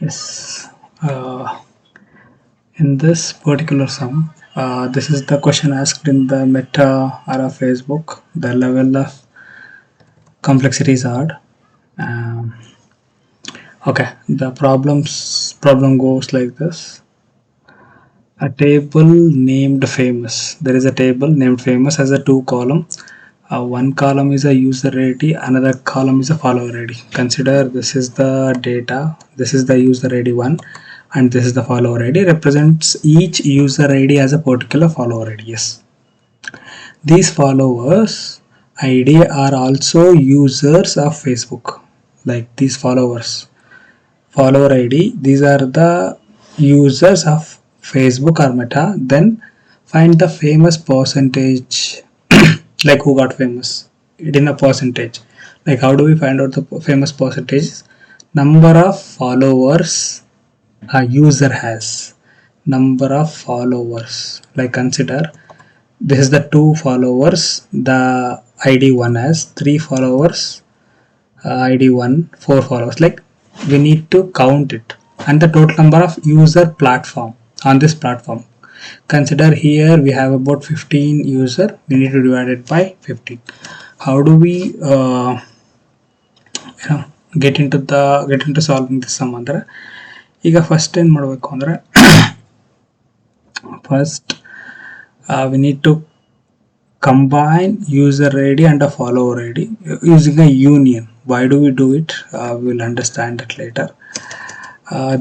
Yes. In this particular sum, this is the question asked in the Meta or a Facebook. The level of complexity is hard. Um, okay, the problem goes like this. A table named famous. There is a table named famous as a two column. One column is a user ID, another column is a follower ID. Consider this is the data, this is the user ID 1, and this is the follower ID. Represents each user ID as a particular follower ID. Yes, these followers ID are also users of Facebook. Like these follower ID, these are the users of Facebook or Meta. Then find the famous percentage, like who got famous it in a percentage. Like how do we find out the famous percentage? Number of followers a user has, number of followers. Like consider this is the 2 followers the ID 1 has, 3 followers ID 1, 4 followers. Like we need to count it, and the total number of user platform on this platform. Consider here we have about 15 user, we need to divide it by 15. How do we get into solving this sum ಅಂದ್ರೆ ಈಗ first ಏನು ಮಾಡಬೇಕು ಅಂದರೆ first we need to combine user ID and a follower ID using a union. Why do we do it? We'll understand it later.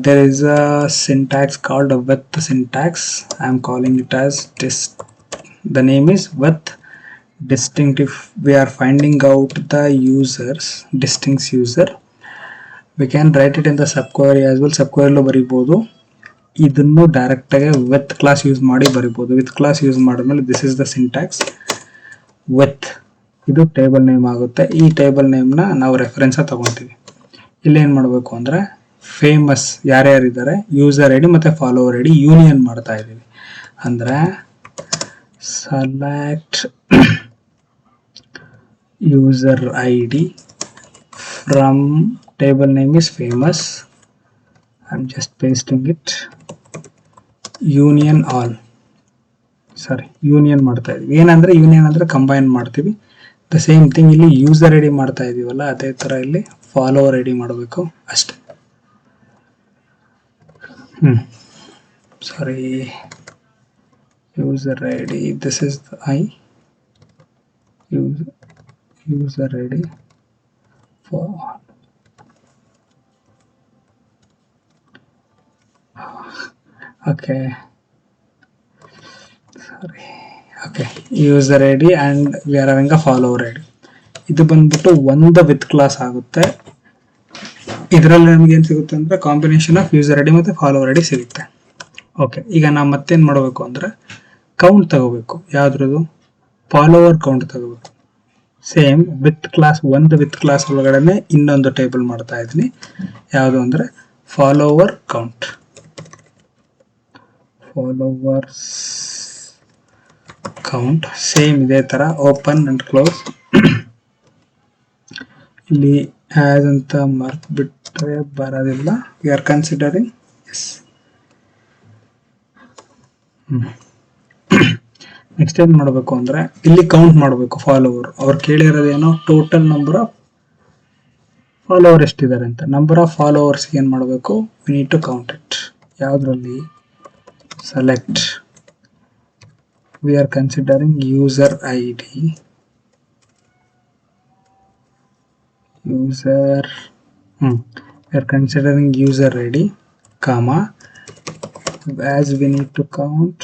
There is a syntax called a with syntax. I am calling it as the name is with distinctive. We are finding out the users, distinct user. We can write it in the subquery as well. Subquery lo ಬರಿಬಹುದು. ಇದನ್ನು direct ಆಗಿ with class use ಮಾಡಿ ಬರಿಬಹುದು. With class use ಮಾಡಿದ್ಮೇಲೆ this is the syntax. With ಇದು table name ಆಗುತ್ತೆ. ಈ table ನೇಮ್ನ ನಾವು reference ತಗೊಂತೀವಿ. ಇಲ್ಲಿ ಏನು ಮಾಡಬೇಕು ಅಂದರೆ ಫೇಮಸ್ ಯಾರ್ಯಾರಿದ್ದಾರೆ ಯೂಸರ್ ಐ ಡಿ ಮತ್ತು ಫಾಲೋವರ್ ಐ ಡಿ ಯೂನಿಯನ್ ಮಾಡ್ತಾ ಇದ್ದೀವಿ. ಅಂದರೆ select user I D from table name is famous. I am just pasting it. Union all, sorry union ಮಾಡ್ತಾ ಇದೀವಿ. ಏನಂದ್ರೆ ಯೂನಿಯನ್ ಅಂದ್ರೆ ಕಂಬೈನ್ ಮಾಡ್ತೀವಿ. ದ ಸೇಮ್ ಥಿಂಗ್ ಇಲ್ಲಿ ಯೂಸರ್ ಐ ಡಿ ಮಾಡ್ತಾ ಇದೀವಲ್ಲ ಅದೇ ತರ ಇಲ್ಲಿ ಫಾಲೋವರ್ ಐ ಡಿ ಮಾಡಬೇಕು ಅಷ್ಟೇ. Sorry, user I D, this is user I D for okay, sorry, okay, user id and we are having a follower id. ಇದು ಬಂದ್ಬಿಟ್ಟು ಒಂದು ವಿತ್ ಕ್ಲಾಸ್ ಆಗುತ್ತೆ. ಇದರಲ್ಲಿ ನಮಗೆ ಏನು ಸಿಗುತ್ತೆ ಅಂದ್ರೆ ಕಾಂಬಿನೇಷನ್ ಆಫ್ ಯೂಸರ್ ಐಡಿ ಮತ್ತು ಫಾಲೋವರ್ ಐಡಿ ಸಿಗುತ್ತೆ. ಓಕೆ, ಈಗ ನಾವು ಮತ್ತೇನು ಮಾಡಬೇಕು ಅಂದರೆ ಕೌಂಟ್ ತಗೋಬೇಕು. ಯಾವ್ದ್ರದ್ದು? ಫಾಲೋವರ್ ಕೌಂಟ್ ತಗೋಬೇಕು. ಸೇಮ್ ವಿತ್ ಕ್ಲಾಸ್, ಒಂದು ವಿತ್ ಕ್ಲಾಸ್ ಒಳಗಡೆ ಇನ್ನೊಂದು ಟೇಬಲ್ ಮಾಡ್ತಾ ಇದ್ದೀನಿ. ಯಾವುದು ಅಂದರೆ follower count. Followers count same ಇದೇ ತರ ಓಪನ್ ಅಂಡ್ ಕ್ಲೋಸ್. ಇಲ್ಲಿ ಆಸ್ ಅಂತ ಮಾರ್ಕ್ ಬಿಟ್ರೆ ಬರೋದಿಲ್ಲ. We are considering yes. Next ಏನು ಮಾಡಬೇಕು ಅಂದರೆ ಇಲ್ಲಿ ಕೌಂಟ್ ಮಾಡಬೇಕು ಫಾಲೋವರ್. ಅವ್ರು ಕೇಳಿರೋದೇನೋ ಟೋಟಲ್ ನಂಬರ್ ಆಫ್ ಫಾಲೋವರ್ ಎಷ್ಟಿದ್ದಾರೆ ಅಂತ. ನಂಬರ್ ಆಫ್ ಫಾಲೋವರ್ಸ್ ಏನು ಮಾಡಬೇಕು? We need to count it. ಯಾವುದರಲ್ಲಿ? select, we are considering user id, we are considering user id comma, as we need to count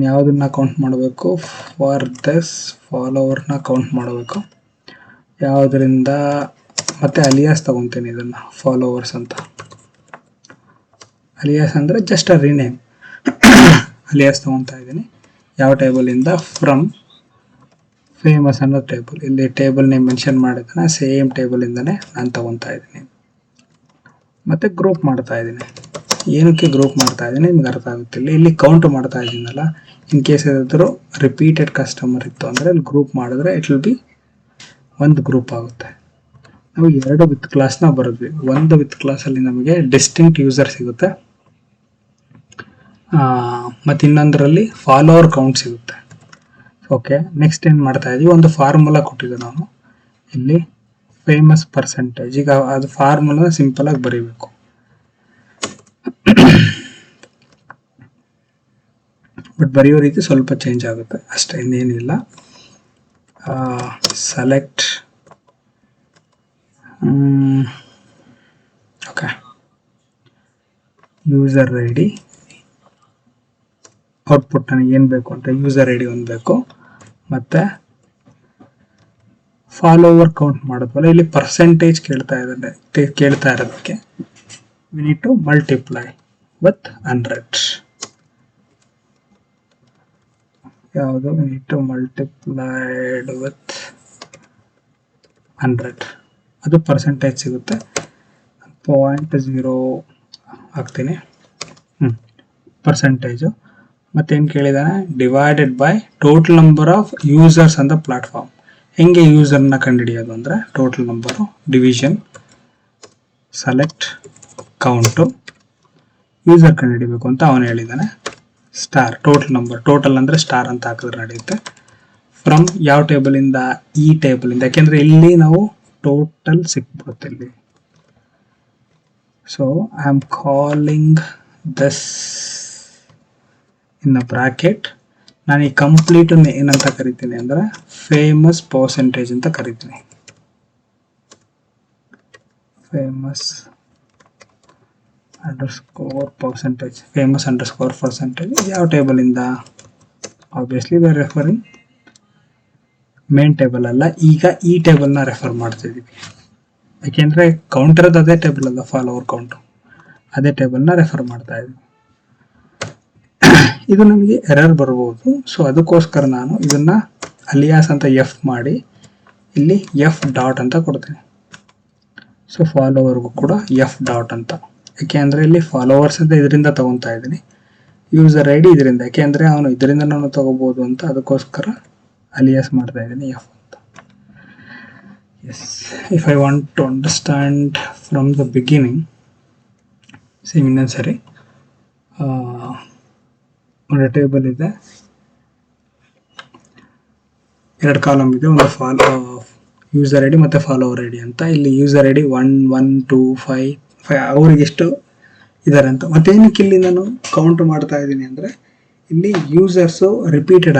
ಯಾವುದನ್ನ count ಮಾಡಬೇಕು? For this ಫಾಲೋವರ್ನ count ಮಾಡಬೇಕು. ಯಾವುದರಿಂದ ಮತ್ತೆ ಅಲಿಯಾಸ್ ತಗೊತೀನಿ ಇದನ್ನ ಫಾಲೋವರ್ಸ್ ಅಂತ. ಅಲಿಯಾಸ್ ಅಂದರೆ ಜಸ್ಟ್ ಅ ರಿನೇಮ್. ಅಲಿಯಾಸ್ ತಗೊತಾ ಇದ್ದೀನಿ. ಯಾವ ಟೇಬಲಿಂದ? ಫ್ರಮ್ ಫೇಮಸ್ ಅನ್ನೋ ಟೇಬಲ್. ಇಲ್ಲಿ ಟೇಬಲ್ ನೇಮ್ ಮೆನ್ಷನ್ ಮಾಡಿದ್ದಾನೆ, ಸೇಮ್ ಟೇಬಲಿಂದನೇ ನಾನು ತಗೊತಾ ಇದ್ದೀನಿ. ಮತ್ತು ಗ್ರೂಪ್ ಮಾಡ್ತಾ ಇದ್ದೀನಿ. ಏನಕ್ಕೆ ಗ್ರೂಪ್ ಮಾಡ್ತಾ ಇದ್ದೀನಿ ನಿಮ್ಗೆ ಅರ್ಥ ಆಗುತ್ತಿಲ್ಲ. ಇಲ್ಲಿ ಕೌಂಟ್ ಮಾಡ್ತಾ ಇದ್ದೀನಲ್ಲ, ಇನ್ ಕೇಸ್ ಏನಾದರೂ ರಿಪೀಟೆಡ್ ಕಸ್ಟಮರ್ ಇತ್ತು ಅಂದರೆ ಇಲ್ಲಿ ಗ್ರೂಪ್ ಮಾಡಿದ್ರೆ ಇಟ್ ವಿಲ್ ಬಿ ಒಂದು ಗ್ರೂಪ್ ಆಗುತ್ತೆ. ನಾವು 2 ವಿತ್ ಕ್ಲಾಸ್ನ ಬರೆದ್ವಿ. ಒಂದು ವಿತ್ ಕ್ಲಾಸಲ್ಲಿ ನಮಗೆ ಡಿಸ್ಟಿಂಕ್ಟ್ ಯೂಸರ್ ಸಿಗುತ್ತೆ, ಮತ್ತು ಇನ್ನೊಂದರಲ್ಲಿ ಫಾಲೋವರ್ ಕೌಂಟ್ ಸಿಗುತ್ತೆ. ಓಕೆ, ನೆಕ್ಸ್ಟ್ ಏನು ಮಾಡ್ತಾ ಇದ್ದೀವಿ, ಒಂದು ಫಾರ್ಮುಲಾ ಕೊಟ್ಟಿದ್ದೆ ನಾನು ಇಲ್ಲಿ, ಫೇಮಸ್ ಪರ್ಸೆಂಟೇಜ್. ಈಗ ಅದು ಫಾರ್ಮುಲಾ ಸಿಂಪಲ್ ಆಗಿ ಬರೀಬೇಕು. ಬಟ್ ಬರೆಯೋ ರೀತಿ ಸ್ವಲ್ಪ ಚೇಂಜ್ ಆಗುತ್ತೆ ಅಷ್ಟೇ, ಇನ್ನೇನಿಲ್ಲ. Select okay, user I D, output ನನಗೆ ಏನು ಬೇಕು ಅಂತ ಯೂಸರ್ ಐ ಡಿ ಒಂದು ಬೇಕು, ಮತ್ತು ಫಾಲೋವರ್ ಕೌಂಟ್ ಮಾಡಿದ್ವಲ್ಲ, ಇಲ್ಲಿ ಪರ್ಸೆಂಟೇಜ್ ಕೇಳ್ತಾ ಇರೋದಕ್ಕೆ we need to multiply with 100. ಯಾವುದು, we need to multiplied with 100, ಅದು ಪರ್ಸೆಂಟೇಜ್ ಸಿಗುತ್ತೆ. 0.0 ಹಾಕ್ತೀನಿ, ಪರ್ಸೆಂಟೇಜು. ಮತ್ತೇನು ಕೇಳಿದಾನೆ, divided by total number of users on the platform. ಹೆಂಗೆ ಯೂಸರ್ನ ಕಂಡುಹಿಡಿಯೋದು ಅಂದರೆ, total number division select count, user ಕಂಡುಹಿಡಿಬೇಕು ಅಂತ ಅವನು ಹೇಳಿದ್ದಾನೆ. ಸ್ಟಾರ್ ಟೋಟಲ್ ನಂಬರ್, ಟೋಟಲ್ ಅಂದರೆ ಸ್ಟಾರ್ ಅಂತ ಹಾಕಿದ್ರೆ ನಡೆಯುತ್ತೆ. ಫ್ರಮ್ ಯಾವ ಟೇಬಲಿಂದ, ಈ ಟೇಬಲಿಂದ, ಯಾಕೆಂದರೆ ಇಲ್ಲಿ ನಾವು ಟೋಟಲ್ ಸಿಕ್ಬಿಡುತ್ತೆ ಇಲ್ಲಿ. So I am calling this in a bracket. ನಾನು ಈ ಕಂಪ್ಲೀಟ್ ಏನಂತ ಕರಿತೀನಿ ಅಂದರೆ ಫೇಮಸ್ ಪರ್ಸೆಂಟೇಜ್ ಅಂತ ಕರಿತೀನಿ. Famous underscore percentage, famous underscore percentage ಯಾವ ಟೇಬಲಿಂದ, obviously we are referring main table ಅಲ್ಲ, ಈಗ ಈ ಟೇಬಲ್ನ ರೆಫರ್ ಮಾಡ್ತಿದ್ದೀವಿ. ಯಾಕೆಂದರೆ ಕೌಂಟರ್ದು ಅದೇ ಟೇಬಲ್ ಅಲ್ಲ, ಫಾಲೋವರ್ ಕೌಂಟು ಅದೇ ಟೇಬಲ್ನ ರೆಫರ್ ಮಾಡ್ತಾ ಇದ್ದೀವಿ. ಇದು ನಮಗೆ ಎರರ್ ಬರ್ಬೋದು, ಸೊ ಅದಕ್ಕೋಸ್ಕರ ನಾನು ಇದನ್ನು ಅಲಿಯಾಸ್ ಅಂತ ಎಫ್ ಮಾಡಿ ಇಲ್ಲಿ ಎಫ್ ಡಾಟ್ ಅಂತ ಕೊಡ್ತೀನಿ. ಸೊ ಫಾಲೋವರ್ಗೂ ಕೂಡ ಎಫ್ ಡಾಟ್ ಅಂತ, ಯಾಕೆ ಅಂದರೆ ಇಲ್ಲಿ ಫಾಲೋವರ್ಸ್ ಅಂತ ಇದರಿಂದ ತೊಗೊತಾ ಇದ್ದೀನಿ, ಯೂಸರ್ ಐ ಡಿ ಇದರಿಂದ, ಯಾಕೆ ಅಂದರೆ ಅವನು ಇದರಿಂದ ನಾನು ತೊಗೋಬೋದು ಅಂತ, ಅದಕ್ಕೋಸ್ಕರ ಅಲಿಯಾಸ್ ಮಾಡ್ತಾ ಇದ್ದೀನಿ ಎಫ್ ಅಂತ. Yes, if I want to understand from the beginning, same ಇನ್ನೊಂದು ಸರಿ. ಒಂದು ಟೇಬಲ್ ಇದೆ, 2 ಕಾಲಮ್ ಇದೆ, ಒಂದು ಯೂಸರ್ ಐ ಡಿ ಮತ್ತು ಫಾಲೋವರ್ ಐ ಡಿ ಅಂತ. ಇಲ್ಲಿ ಯೂಸರ್ ಐ ಡಿ 1 1 2 5 ಅವ್ರಿಗೆ ಎಷ್ಟು ಇದ್ದಾರೆ ಅಂತ. ಮತ್ತೇನಕ್ಕೆ ಇಲ್ಲಿ ನಾನು ಕೌಂಟ್ ಮಾಡ್ತಾ ಇದ್ದೀನಿ ಅಂದರೆ, ಇಲ್ಲಿ ಯೂಸರ್ಸು ರಿಪೀಟೆಡ್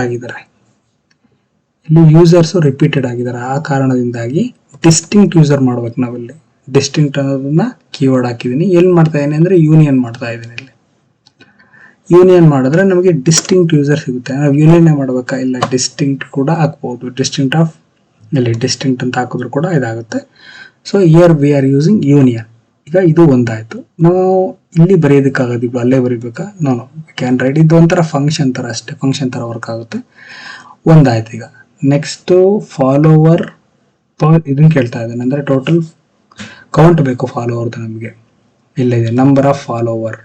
ಆಗಿದ್ದಾರೆ, ಆ ಕಾರಣದಿಂದಾಗಿ ಡಿಸ್ಟಿಂಕ್ಟ್ ಯೂಸರ್ ಮಾಡ್ಬೇಕು ನಾವಿಲ್ಲಿ. ಡಿಸ್ಟಿಂಕ್ಟ್ ಅನ್ನೋದನ್ನ ಕೀವರ್ಡ್ ಹಾಕಿದ್ದೀನಿ. ಎಲ್ಲಿ ಮಾಡ್ತಾ ಇದ್ದೀನಿ ಅಂದರೆ ಯೂನಿಯನ್ ಮಾಡ್ತಾ ಇದ್ದೀನಿ. ಇಲ್ಲಿ ಯೂನಿಯನ್ ಮಾಡಿದ್ರೆ ನಮಗೆ ಡಿಸ್ಟಿಂಕ್ಟ್ ಯೂಸರ್ ಸಿಗುತ್ತೆ. ನಾವು ಯೂನಿಯನ್ ಮಾಡಬೇಕಾ, ಇಲ್ಲ ಡಿಸ್ಟಿಂಕ್ಟ್ ಕೂಡ ಹಾಕ್ಬೋದು. ಡಿಸ್ಟಿಂಕ್ಟ್ ಆಫ್, ಇಲ್ಲಿ ಡಿಸ್ಟಿಂಕ್ಟ್ ಅಂತ ಹಾಕಿದ್ರು ಕೂಡ ಇದಾಗುತ್ತೆ. So here we are using union. ಈಗ ಇದು ಒಂದಾಯಿತು. ನಾವು ಇಲ್ಲಿ ಬರೆಯೋದಕ್ಕಾಗೋದಿಲ್ಲ, ಅಲ್ಲೇ ಬರೀಬೇಕಾ? ನಾನು ಕ್ಯಾನ್ ರೈಟ್. ಇದು ಒಂಥರ ಫಂಕ್ಷನ್ ಥರ ಅಷ್ಟೇ, ಫಂಕ್ಷನ್ ಥರ ವರ್ಕ್ ಆಗುತ್ತೆ. ಒಂದಾಯ್ತು. ಈಗ ನೆಕ್ಸ್ಟು ಫಾಲೋವರ್ ಇದನ್ನು ಕೇಳ್ತಾ ಇದ್ದಾನೆ, ಅಂದರೆ ಟೋಟಲ್ ಕೌಂಟ್ ಬೇಕು ಫಾಲೋವರ್ದು ನಮಗೆ. ಇಲ್ಲಿದೆ number of follower.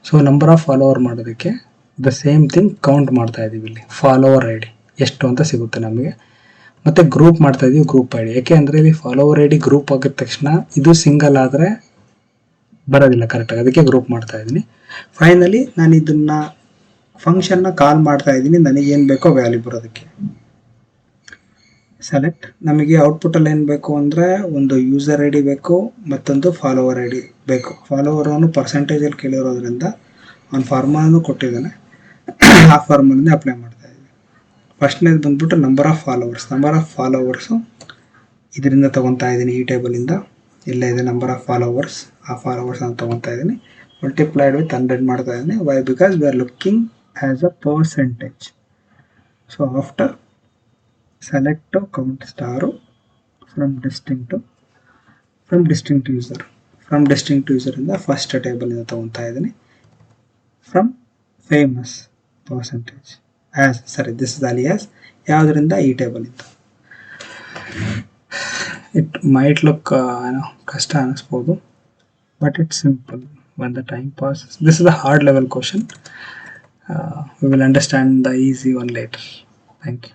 So number of follower ಮಾಡೋದಕ್ಕೆ ದ ಸೇಮ್ ಥಿಂಗ್ ಕೌಂಟ್ ಮಾಡ್ತಾ ಇದ್ದೀವಿ. ಇಲ್ಲಿ ಫಾಲೋವರ್ ಐ ಡಿ ಎಷ್ಟು ಅಂತ ಸಿಗುತ್ತೆ ನಮಗೆ. ಮತ್ತು ಗ್ರೂಪ್ ಮಾಡ್ತಾ ಇದ್ದೀವಿ, ಗ್ರೂಪ್ ಐ ಡಿ. ಯಾಕೆ ಅಂದರೆ ಇಲ್ಲಿ ಫಾಲೋವರ್ ಐ ಡಿ ಗ್ರೂಪ್ ಆಗಿದ ತಕ್ಷಣ ಇದು ಸಿಂಗಲ್ ಆದರೆ ಬರೋದಿಲ್ಲ ಕರೆಕ್ಟಾಗಿ, ಅದಕ್ಕೆ ಗ್ರೂಪ್ ಮಾಡ್ತಾ ಇದ್ದೀನಿ. ಫೈನಲಿ ನಾನು ಇದನ್ನು ಫಂಕ್ಷನ್ನ ಕಾಲ್ ಮಾಡ್ತಾ ಇದ್ದೀನಿ, ನನಗೇನು ಬೇಕೋ ವ್ಯಾಲ್ಯೂ ಬರೋದಕ್ಕೆ. ಸೆಲೆಕ್ಟ್, ನಮಗೆ ಔಟ್ಪುಟ್ಟಲ್ಲಿ ಏನು ಬೇಕು ಅಂದರೆ ಒಂದು ಯೂಸರ್ ಐ ಡಿ ಬೇಕು, ಮತ್ತೊಂದು ಫಾಲೋವರ್ ಐ ಡಿ ಬೇಕು. ಫಾಲೋವರ್ ಅವನು ಪರ್ಸೆಂಟೇಜಲ್ಲಿ ಕೇಳಿರೋದ್ರಿಂದ ಅವ್ನು ಫಾರ್ಮುಲಾನು ಕೊಟ್ಟಿದ್ದಾನೆ, ಆ ಫಾರ್ಮುಲಾನೇ ಅಪ್ಲೈ ಮಾಡ್ತಾ ಇದ್ದೀನಿ. ಫಸ್ಟ್ನೇದು ಬಂದ್ಬಿಟ್ಟು ನಂಬರ್ ಆಫ್ ಫಾಲೋವರ್ಸು ಇದರಿಂದ ತೊಗೊತಾ ಇದ್ದೀನಿ, ಈ ಟೇಬಲಿಂದ. ಇಲ್ಲೇ ಇದೆ ನಂಬರ್ ಆಫ್ ಫಾಲೋವರ್ಸ್, ಆ ಫಾಲೋವರ್ಸನ್ನು ತೊಗೊತಾ ಇದ್ದೀನಿ. ಮಲ್ಟಿಪ್ಲೈಡ್ ವಿತ್ 100 ಮಾಡ್ತಾ ಇದ್ದೀನಿ. Why? Because we are looking as a percentage. So after select count star from distinct ಯೂಸರಿಂದ ಫಸ್ಟ್ ಟೇಬಲಿಂದ ತೊಗೊತಾ ಇದ್ದೀನಿ. From famous percentage this is alias, ಯಾವುದರಿಂದ? ಈ ಟೇಬಲಿಂದ. ಇಟ್ ಮೈಟ್ ಲುಕ್ ಕಷ್ಟ ಅನ್ನಿಸ್ಬೋದು, but it's simple when the time passes. This is a hard level question. We will understand the easy one later. Thank you.